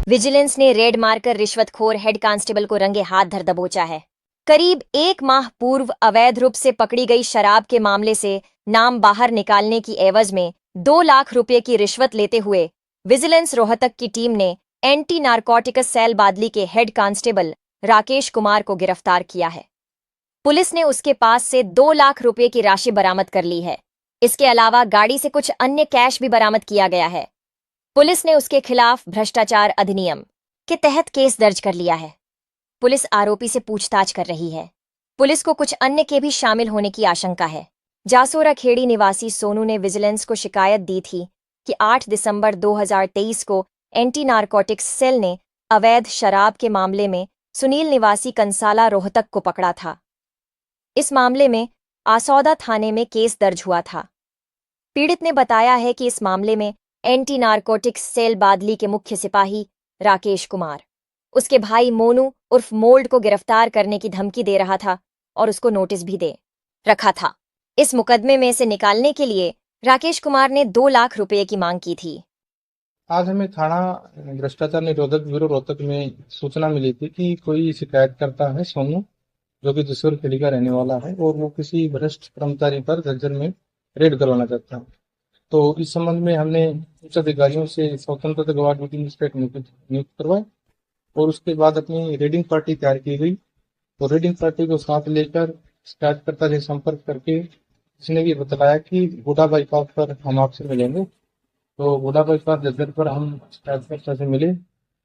Vigilance ने red मारकर रिश्वतखोर head constable को रंगे हाथ धर दबोचा है। करीब 1 माह पूर्व अवैध रूप से पकड़ी गई शराब के मामले से नाम बाहर निकालने की एवज में 2 लाख रुपए की रिश्वत लेते हुए विजिलेंस रोहतक की टीम ने एंटी नारकोटिक्स सेल बादली के हेड कांस्टेबल राकेश कुमार को गिरफ्तार किया है। पुलिस ने उसके पास से 2 लाख रुपए की राशि बरामद कर ली है। इसके अलावा गाड़ी से कुछ अन्य कैश भी बरामद किया गया है। पुलिस ने उसके खिलाफ भ्रष्टाचार अधिनियम के तहत केस दर्ज कर लिया है। पुलिस आरोपी से पूछताछ कर रही है। पुलिस को कुछ अन्य के भी शामिल होने की आशंका है। जासोरा खेड़ी निवासी सोनू ने विजिलेंस को शिकायत दी थी कि 8 दिसंबर 2023 को एंटी नारकोटिक्स सेल ने अवैध शराब के मामले में सुनील निवासी कंसाला रोहतक को पकड़ा था। इस मामले में आसौदा थाने में केस दर्ज हुआ था। पीड़ित ने बताया है कि इस मामले में एंटी नारकोटिक्स सेल बादली के मुख्य सिपाही राकेश कुमार उसके भाई मोनू उर्फ मोल्ड को गिरफ्तार करने की धमकी दे रहा था और उसको नोटिस भी दे रखा था। इस मुकदमे में से निकालने के लिए राकेश कुमार ने 2 लाख रुपए की मांग की थी। आज हमें थाना भ्रष्टाचार निरोधक ब्यूरो रोहतक में सूचना मिली थी कि कोई शिकायत करता है सोनू, जो कि जसोर खेड़ी का रहने वाला है और वो किसी भ्रष्ट कर्मचारी पर झज्जर में रेड करवाना चाहता है। तो इस संबंध में हमने उच्च अधिकारियों से स्वतंत्र गवाह ड्यूटी मजिस्ट्रेट नियुक्त करवाए और उसके बाद अपनी रेडिंग पार्टी तैयार की गई। तो रेडिंग पार्टी को साथ लेकर शिकायतकर्ता से संपर्क करके उसने भी बताया कि बूढ़ा बाईपास पर हम आपसे मिलेंगे। तो बूढ़ा बाईपास जगह पर हम शिकायतकर्ता से मिले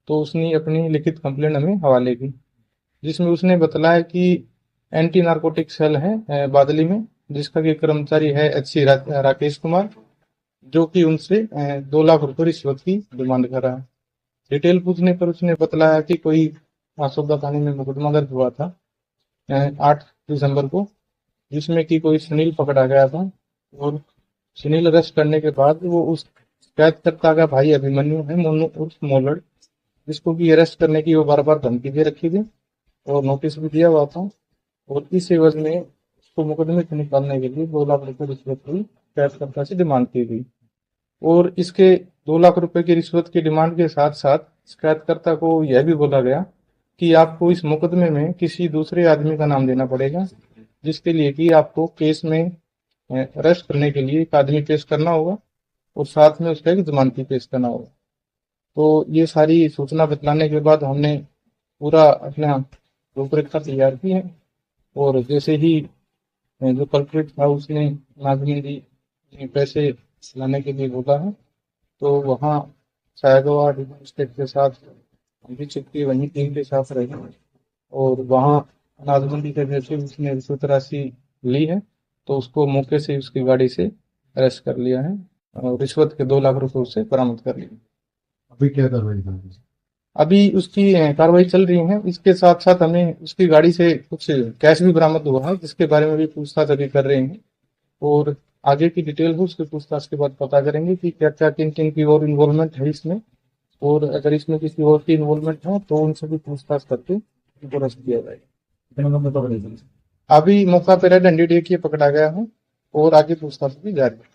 तो उसने अपनी लिखित कंप्लेंट हमें हवाले की, जिसमें उसने बताया कि एंटी नारकोटिक सेल है बादली में, जिसका कि कर्मचारी है HC राकेश कुमार, जो कि उनसे 2 लाख रुपए रिश्वत की डिमांड कर रहा है। डिटेल पूछने पर उसने बतलाया कि कोई आसोदा थाने में मुकदमा दर्ज हुआ था 8 दिसंबर को, जिसमें कि कोई सुनील पकड़ा गया था और सुनील अरेस्ट करने के बाद वो उस शिकायतकर्ता का भाई अभिमन्यु है, मोनू उर्फ मोलड़, जिसको कि अरेस्ट करने की वो बार बार धमकी दे रखी थी और नोटिस भी दिया हुआ था। और इस एवज में उसको मुकदमे से निकालने के लिए 2 लाख रुपए रिश्वत की शिकायतकर्ता से डिमांड की गई। और इसके 2 लाख रुपए की रिश्वत की डिमांड के साथ साथ शिकायतकर्ता को यह भी बोला गया कि आपको इस मुकदमे में किसी दूसरे आदमी का नाम देना पड़ेगा, जिसके लिए कि आपको केस में अरेस्ट करने के लिए एक आदमी पेश करना होगा और साथ में उसका एक जमानती पेश करना होगा। तो ये सारी सूचना बतलाने के बाद हमने पूरा अपना रूपरेखा तैयार की है और जैसे ही जो कल्प्रिट था उसने नाजमीन जी पैसे लाने के लिए बोला है, तो वहाँ सायगवा स्टेट के साथ हम भी चुपके वहीं टीम के साथ रहे और वहाँ नाजमंदी के जैसे उसने रिश्वत राशि ली है, तो उसको मौके से उसकी गाड़ी से अरेस्ट कर लिया है और रिश्वत के 2 लाख रुपए उससे बरामद कर लिए। अभी क्या कार्रवाई कर रही है? अभी उसकी कार्रवाई चल रही है। इसके साथ साथ हमें उसकी गाड़ी से कुछ कैश भी बरामद हुआ है, जिसके बारे में भी पूछताछ अभी कर रहे हैं और आगे की डिटेल हो उसके पूछताछ के बाद पता करेंगे कि क्या क्या किन किन की और इन्वॉल्वमेंट है इसमें, और अगर इसमें किसी और की इन्वॉल्वमेंट है तो उनसे भी पूछताछ करके उनको अरेस्ट किया जाएगा। कितने लोग पकड़े गए? अभी मौका पे रेड हैंडेड एक ही पकड़ा गया है और आगे पूछताछ भी जारी है।